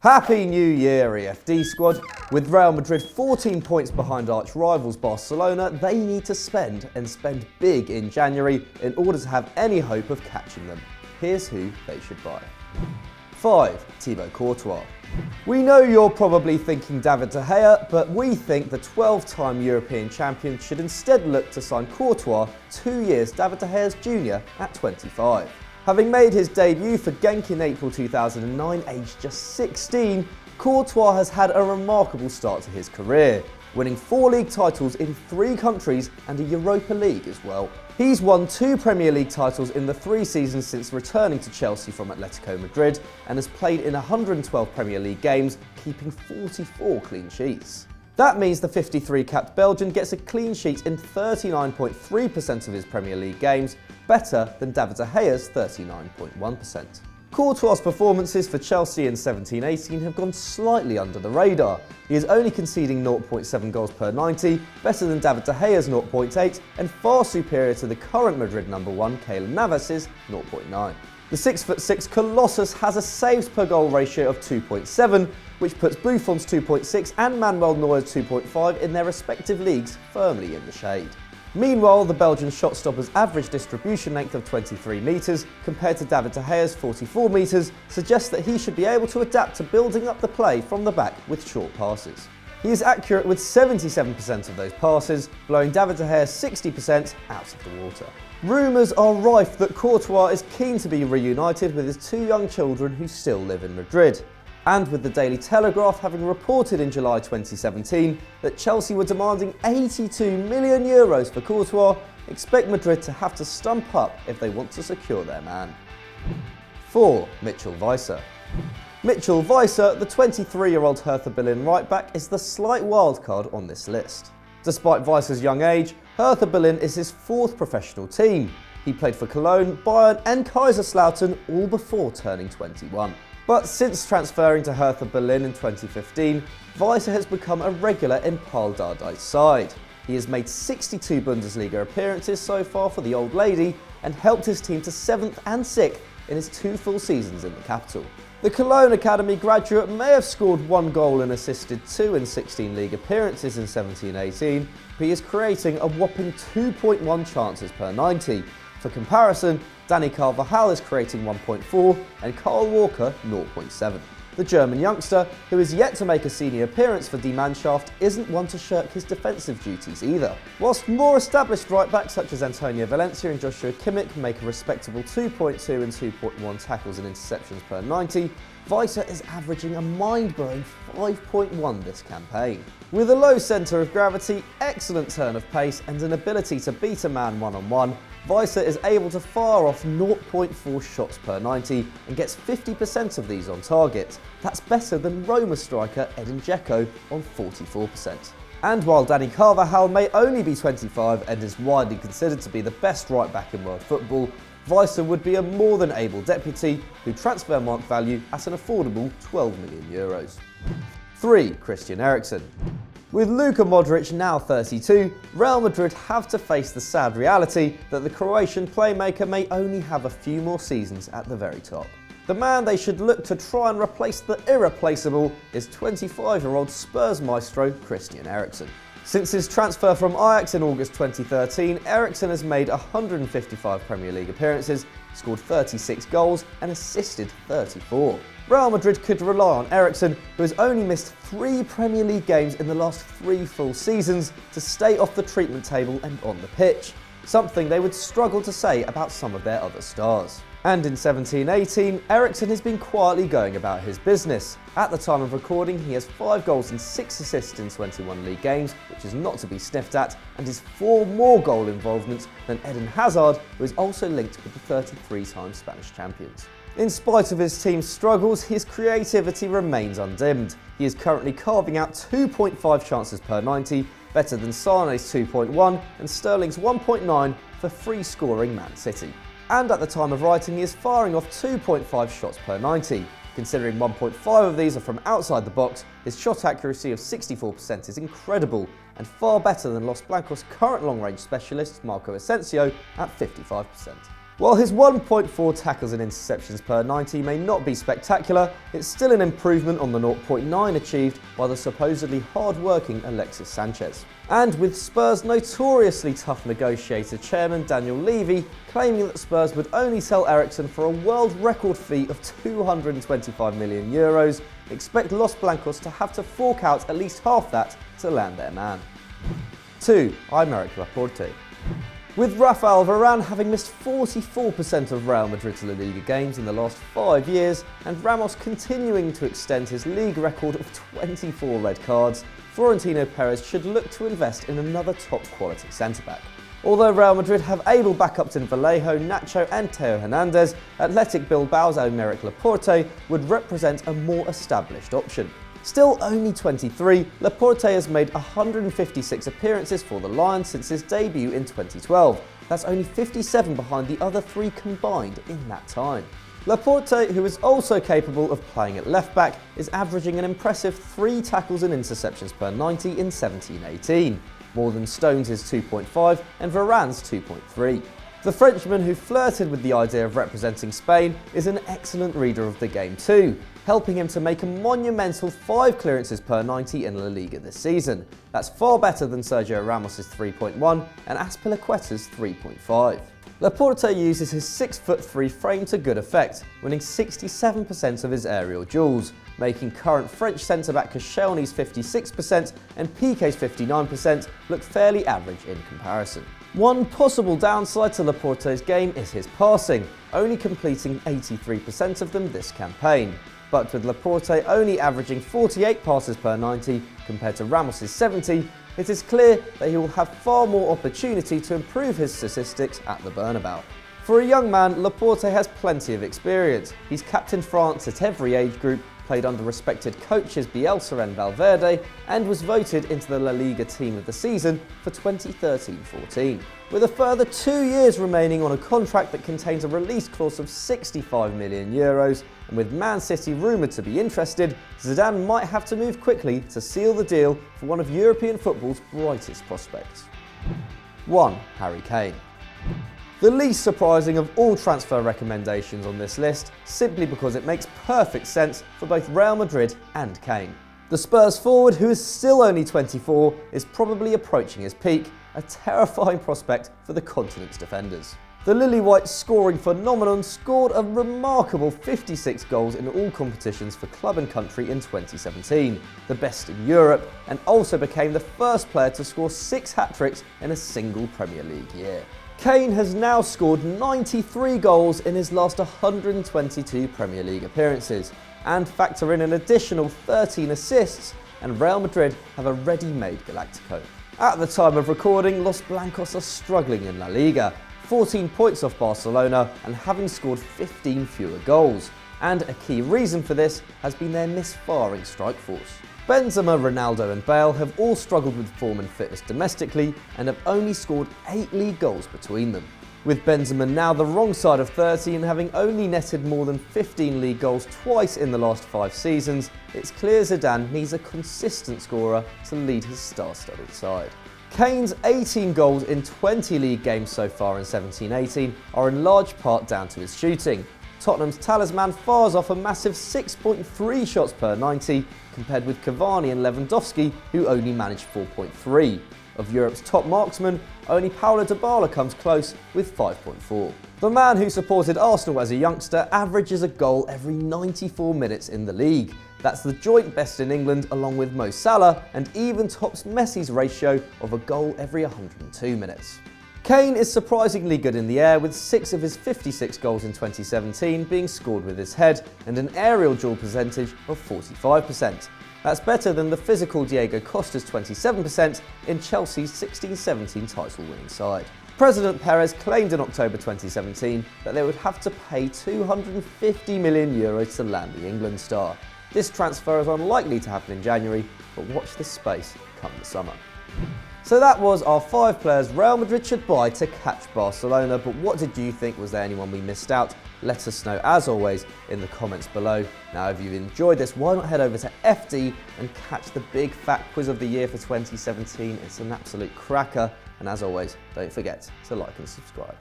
Happy New Year, EFD squad. With Real Madrid 14 points behind arch rivals Barcelona, they need to spend big in January in order to have any hope of catching them. Here's who they should buy. 5. Thibaut Courtois. We know you're probably thinking David De Gea, but we think the 12-time European champion should instead look to sign Courtois 2 years David De Gea's junior at 25. Having made his debut for Genk in April 2009, aged just 16, Courtois has had a remarkable start to his career, winning 4 league titles in 3 countries and a Europa League as well. He's won 2 Premier League titles in the 3 seasons since returning to Chelsea from Atletico Madrid and has played in 112 Premier League games, keeping 44 clean sheets. That means the 53-capped Belgian gets a clean sheet in 39.3% of his Premier League games, better than David De Gea's 39.1%. Courtois' performances for Chelsea in 17-18 have gone slightly under the radar. He is only conceding 0.7 goals per 90, better than David De Gea's 0.8 and far superior to the current Madrid number 1 Keylor Navas's 0.9. The 6'6" Colossus has a saves per goal ratio of 2.7, which puts Buffon's 2.6 and Manuel Neuer's 2.5 in their respective leagues firmly in the shade. Meanwhile, the Belgian shot stopper's average distribution length of 23 metres compared to David De Gea's 44 metres suggests that he should be able to adapt to building up the play from the back with short passes. He is accurate with 77% of those passes, blowing David De Gea's 60% out of the water. Rumours are rife that Courtois is keen to be reunited with his 2 young children who still live in Madrid. And with the Daily Telegraph having reported in July 2017 that Chelsea were demanding €82 million for Courtois, expect Madrid to have to stump up if they want to secure their man. 4. Mitchell Weiser. Mitchell Weiser, the 23-year-old Hertha Berlin right-back, is the slight wildcard on this list. Despite Weiser's young age, Hertha Berlin is his 4th professional team. He played for Cologne, Bayern and Kaiserslautern all before turning 21. But since transferring to Hertha Berlin in 2015, Weiser has become a regular in Paul Dardai's side. He has made 62 Bundesliga appearances so far for the Old Lady and helped his team to 7th and 6th in his 2 full seasons in the capital. The Cologne Academy graduate may have scored 1 goal and assisted 2 in 16 league appearances in 17-18, but he is creating a whopping 2.1 chances per 90. For comparison, Dani Carvajal is creating 1.4 and Kyle Walker 0.7. The German youngster, who is yet to make a senior appearance for Die Mannschaft, isn't one to shirk his defensive duties either. Whilst more established right-backs such as Antonio Valencia and Joshua Kimmich make a respectable 2.2 and 2.1 tackles and interceptions per 90, Weiser is averaging a mind-blowing 5.1 this campaign. With a low centre of gravity, excellent turn of pace and an ability to beat a man one-on-one, Weiser is able to fire off 0.4 shots per 90 and gets 50% of these on target. That's better than Roma striker Edin Dzeko on 44%. And while Dani Carvajal may only be 25 and is widely considered to be the best right-back in world football, Weiser would be a more than able deputy who transfer market value at an affordable €12 million. 3. Christian Eriksen. With Luka Modric now 32, Real Madrid have to face the sad reality that the Croatian playmaker may only have a few more seasons at the very top. The man they should look to try and replace the irreplaceable is 25-year-old Spurs maestro Christian Eriksen. Since his transfer from Ajax in August 2013, Eriksen has made 155 Premier League appearances, scored 36 goals and assisted 34. Real Madrid could rely on Eriksen, who has only missed 3 Premier League games in the last 3 full seasons, to stay off the treatment table and on the pitch, something they would struggle to say about some of their other stars. And in 17-18, Eriksen has been quietly going about his business. At the time of recording, he has 5 goals and 6 assists in 21 league games, which is not to be sniffed at, and is 4 more goal involvements than Eden Hazard, who is also linked with the 33-time Spanish champions. In spite of his team's struggles, his creativity remains undimmed. He is currently carving out 2.5 chances per 90, better than Sane's 2.1 and Sterling's 1.9 for free-scoring Man City. And at the time of writing, he is firing off 2.5 shots per 90. Considering 1.5 of these are from outside the box, his shot accuracy of 64% is incredible and far better than Los Blancos' current long-range specialist Marco Asensio at 55%. While his 1.4 tackles and interceptions per 90 may not be spectacular, it's still an improvement on the 0.9 achieved by the supposedly hard-working Alexis Sanchez. And with Spurs' notoriously tough negotiator chairman Daniel Levy claiming that Spurs would only sell Eriksen for a world record fee of €225 million, expect Los Blancos to have to fork out at least half that to land their man. 2. Aymeric Laporte. With Rafael Varane having missed 44% of Real Madrid's La Liga games in the last 5 years, and Ramos continuing to extend his league record of 24 red cards, Florentino Perez should look to invest in another top-quality centre-back. Although Real Madrid have able backups in Vallejo, Nacho and Theo Hernandez, Athletic Bilbao's Aymeric Laporte would represent a more established option. Still only 23, Laporte has made 156 appearances for the Lions since his debut in 2012. That's only 57 behind the other 3 combined in that time. Laporte, who is also capable of playing at left-back, is averaging an impressive 3 tackles and interceptions per 90 in 17-18, more than Stones' 2.5 and Varane's 2.3. The Frenchman, who flirted with the idea of representing Spain, is an excellent reader of the game too, helping him to make a monumental 5 clearances per 90 in La Liga this season. That's far better than Sergio Ramos' 3.1 and Azpilicueta's 3.5. Laporte uses his 6'3" frame to good effect, winning 67% of his aerial duels, making current French centre-back Koscielny's 56% and Piqué's 59% look fairly average in comparison. One possible downside to Laporte's game is his passing, only completing 83% of them this campaign. But with Laporte only averaging 48 passes per 90 compared to Ramos' 70, it is clear that he will have far more opportunity to improve his statistics at the Bernabeu. For a young man, Laporte has plenty of experience. He's captained France at every age group, played under respected coaches Bielsa and Valverde, and was voted into the La Liga Team of the Season for 2013-14. With a further 2 years remaining on a contract that contains a release clause of €65 million, and with Man City rumoured to be interested, Zidane might have to move quickly to seal the deal for one of European football's brightest prospects. 1. Harry Kane. The least surprising of all transfer recommendations on this list, simply because it makes perfect sense for both Real Madrid and Kane. The Spurs forward, who is still only 24, is probably approaching his peak, a terrifying prospect for the continent's defenders. The Lily-White scoring phenomenon scored a remarkable 56 goals in all competitions for club and country in 2017, the best in Europe, and also became the first player to score 6 hat-tricks in a single Premier League year. Kane has now scored 93 goals in his last 122 Premier League appearances, and factor in an additional 13 assists, and Real Madrid have a ready-made Galactico. At the time of recording, Los Blancos are struggling in La Liga, 14 points off Barcelona and having scored 15 fewer goals, and a key reason for this has been their misfiring strike force. Benzema, Ronaldo and Bale have all struggled with form and fitness domestically and have only scored 8 league goals between them. With Benzema now the wrong side of 30 and having only netted more than 15 league goals twice in the last 5 seasons, it's clear Zidane needs a consistent scorer to lead his star-studded side. Kane's 18 goals in 20 league games so far in 17-18 are in large part down to his shooting. Tottenham's talisman fires off a massive 6.3 shots per 90, compared with Cavani and Lewandowski, who only managed 4.3. Of Europe's top marksmen, only Paulo Dybala comes close with 5.4. The man who supported Arsenal as a youngster averages a goal every 94 minutes in the league. That's the joint best in England along with Mo Salah, and even tops Messi's ratio of a goal every 102 minutes. Kane is surprisingly good in the air, with 6 of his 56 goals in 2017 being scored with his head and an aerial duel percentage of 45%. That's better than the physical Diego Costa's 27% in Chelsea's 16-17 title-winning side. President Perez claimed in October 2017 that they would have to pay €250 million to land the England star. This transfer is unlikely to happen in January, but watch this space come the summer. So that was our 5 players Real Madrid should buy to catch Barcelona, but what did you think? Was there anyone we missed out? Let us know, as always, in the comments below. Now, if you've enjoyed this, why not head over to FD and catch the big fat quiz of the year for 2017. It's an absolute cracker, and as always, don't forget to like and subscribe.